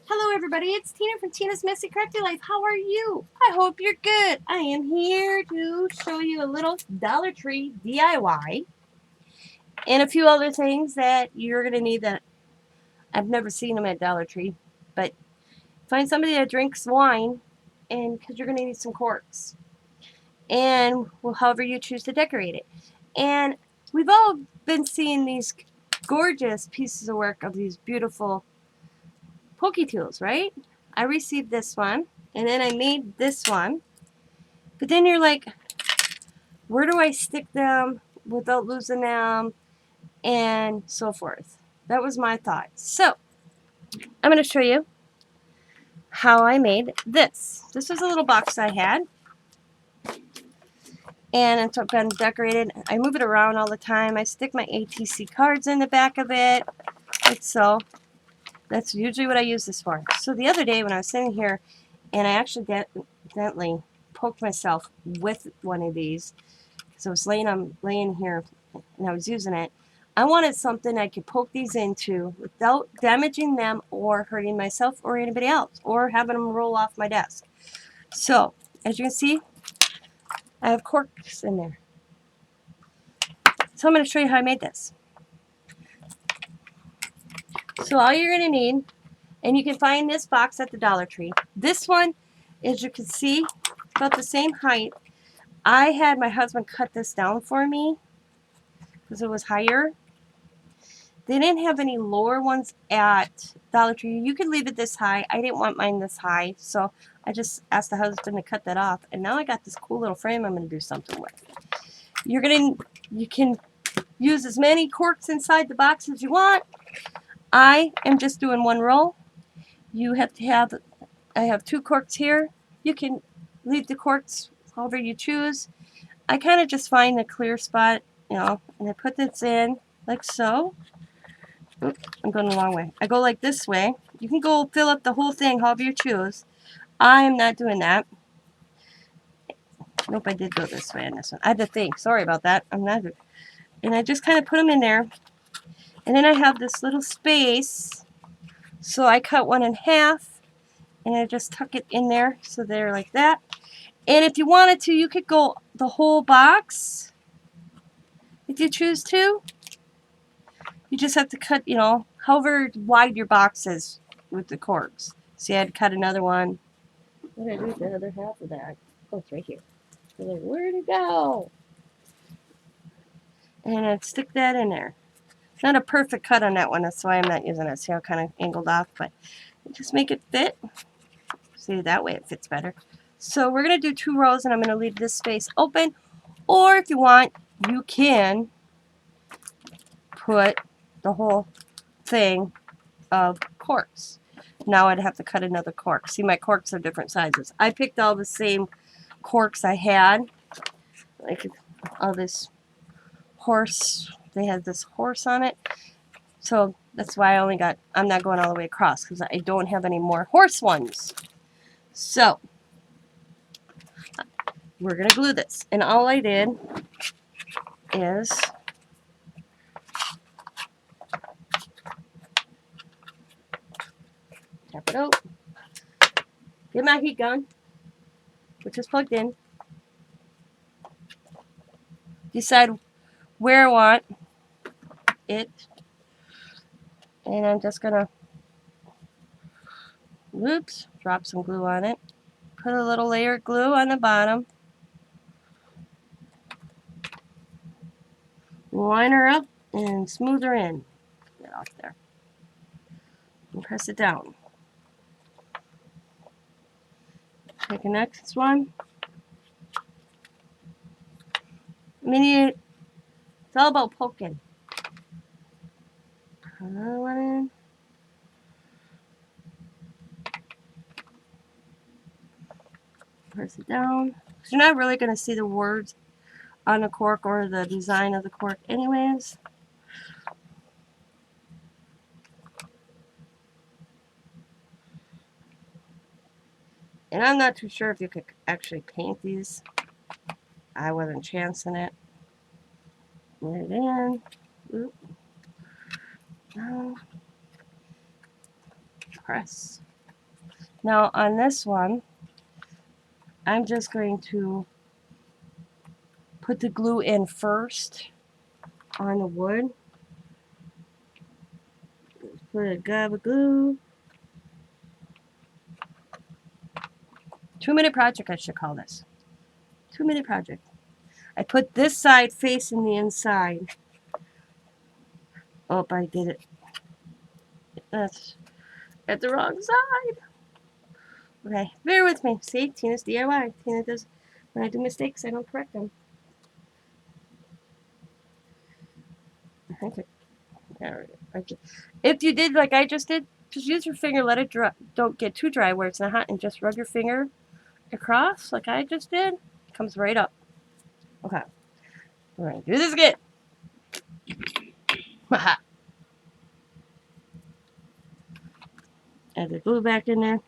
Hello everybody, it's Tina from Tina's Messy Crafty Life. How are you? I hope you're good. I am here to show you a little Dollar Tree DIY and a few other things that you're going to need that I've never seen them at Dollar Tree. But find somebody that drinks wine, and because you're going to need some corks. And well, however you choose to decorate it. And we've all been seeing these gorgeous pieces of work of these beautiful Pokey tools, right? I received this one, and then I made this one. But then you're like, where do I stick them without losing them, and so forth. That was my thought. So I'm going to show you how I made this. This was a little box I had, and it's been decorated. I move it around all the time. I stick my ATC cards in the back of it, like so. That's usually what I use this for. So the other day when I was sitting here, and I accidentally poked myself with one of these, because I was laying here and I was using it. I wanted something I could poke these into without damaging them or hurting myself or anybody else or having them roll off my desk. So as you can see, I have corks in there. So I'm going to show you how I made this. So all you're going to need, and you can find this box at the Dollar Tree. This one, as you can see, about the same height. I had my husband cut this down for me because it was higher. They didn't have any lower ones at Dollar Tree. You could leave it this high. I didn't want mine this high, so I just asked the husband to cut that off. And now I got this cool little frame I'm going to do something with. You can use as many corks inside the box as you want. I am just doing one row. You have to have, I have 2 corks here. You can leave the corks however you choose. I kind of just find a clear spot, and I put this in like so. Oops, I'm going the wrong way. I go like this way. You can go fill up the whole thing however you choose. I am not doing that. Nope, I did go this way on this one. I had to think. Sorry about that. I'm not. And I just kind of put them in there. And then I have this little space. So I cut one in half. And I just tuck it in there so they're like that. And if you wanted to, you could go the whole box if you choose to. You just have to cut, however wide your box is with the corks. See, I had to cut another one. What did I do with the other half of that? Oh, it's right here. I'm like, where'd it go? And I'd stick that in there. Not a perfect cut on that one, that's why I'm not using it. See how kind of angled off, but just make it fit. See, that way it fits better. So we're going to do 2 rows, and I'm going to leave this space open. Or if you want, you can put the whole thing of corks. Now I'd have to cut another cork. See, my corks are different sizes. I picked all the same corks I had. Like all this horse, they had this horse on it. So that's why I'm not going all the way across, because I don't have any more horse ones. So we're going to glue this. And all I did is tap it out. Get my heat gun, which is plugged in. Decide where I want it. And I'm just going to, drop some glue on it. Put a little layer of glue on the bottom. Line her up and smooth her in. Get off there. And press it down. Take the next one. It's all about poking. Put another one in. Press it down. Because you're not really going to see the words on the cork or the design of the cork anyways. And I'm not too sure if you could actually paint these. I wasn't chancing it. Let it in. Oop. No. Press. Now on this one, I'm just going to put the glue in first on the wood. Put a gob of glue. 2-minute project, I should call this. 2-minute project. I put this side facing the inside. Oh, I did it. That's at the wrong side. Okay, bear with me. See, Tina's DIY. Tina does, when I do mistakes, I don't correct them. If you did like I just did, just use your finger, let it dry. Don't get too dry where it's not hot, and just rub your finger across like I just did. It comes right up. Okay, we're gonna do this again. Add the glue back in there.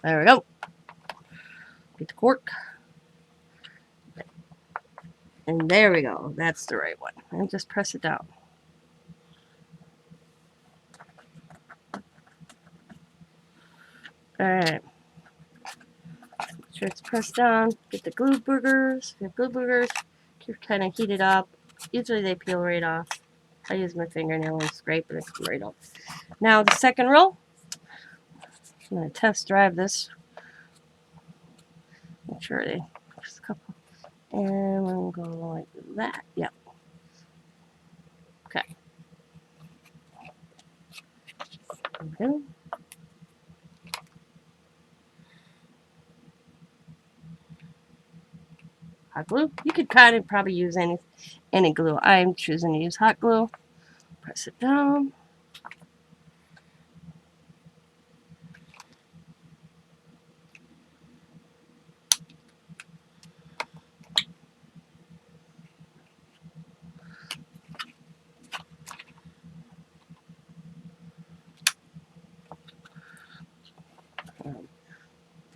There we go. Get the cork. And there we go. That's the right one. And just press it down. Alright. Make sure it's pressed down. Get the glue boogers. Get glue boogers. Kind of heat it up. Usually they peel right off. I use my fingernail and scrape and it comes right off. Now the second roll. I'm going to test drive this. Make sure they just a couple. And we'll go like that. Yep. Okay. Okay. Hot glue. You could kind of probably use any glue. I'm choosing to use hot glue. Press it down.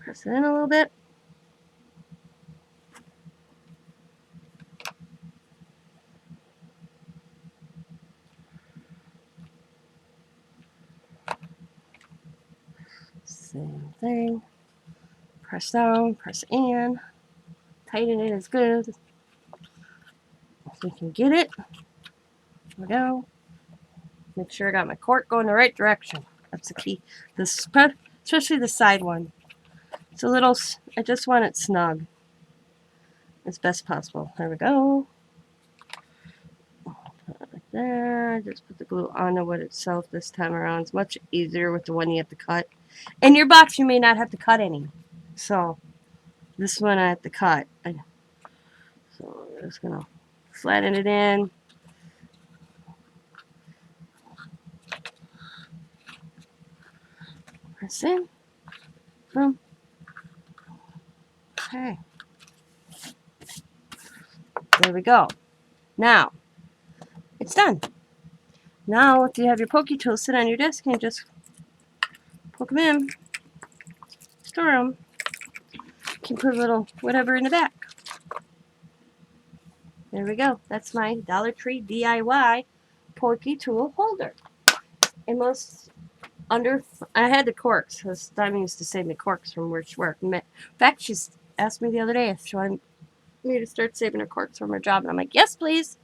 Press it in a little bit. Same thing. Press down, press in. Tighten it as good. If we can get it. There we go. Make sure I got my cork going the right direction. That's the key. The spread, especially the side one. It's a little, I just want it snug as best possible. There we go. Put it like there. Just put the glue on the wood itself this time around. It's much easier with the one you have to cut. In your box, you may not have to cut any. So, this one I have to cut. So, I'm just going to flatten it in. Press in. Boom. Okay. There we go. Now, it's done. Now, if you have your Pokey tools sit on your desk and just poke them in, store them. You can put a little whatever in the back. There we go. That's my Dollar Tree DIY Pokey tool holder. And I had the corks, because Diamond used to save me corks from where she worked. In fact, she asked me the other day if she wanted me to start saving her corks from her job, and I'm like, yes, please.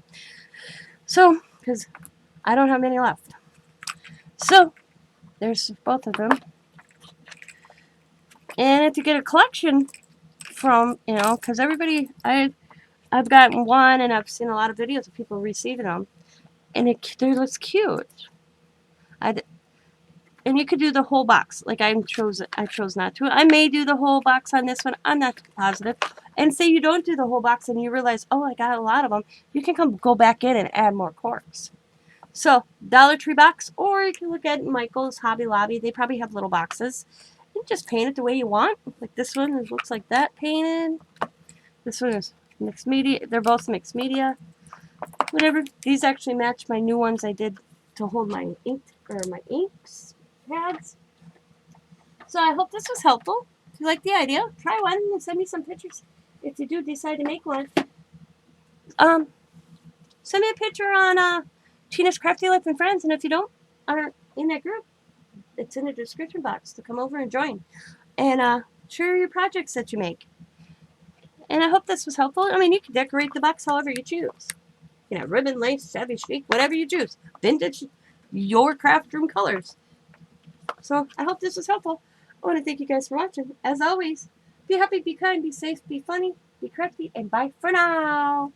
So, because I don't have many left. So, there's both of them. And if you get a collection from, because everybody, I've gotten one, and I've seen a lot of videos of people receiving them, and they look cute. And you could do the whole box. Like I chose not to. I may do the whole box on this one. I'm not positive. And say you don't do the whole box and you realize, oh, I got a lot of them. You can go back in and add more corks. So, Dollar Tree box, or you can look at Michael's, Hobby Lobby. They probably have little boxes. You just paint it the way you want. Like this one, it looks like that painted. This one is mixed media. They're both mixed media. Whatever. These actually match my new ones I did to hold my inks pads. So I hope this was helpful. If you like the idea, try one and send me some pictures. If you do decide to make one, send me a picture on Tina's Crafty Life and Friends. And if you don't, are in that group, It's in the description box to come over and join. And share your projects that you make. And I hope this was helpful. I mean, you can decorate the box however you choose. You can have ribbon, lace, shabby chic, whatever you choose. Vintage, your craft room colors. So I hope this was helpful. I want to thank you guys for watching. As always, be happy, be kind, be safe, be funny, be crafty, and bye for now.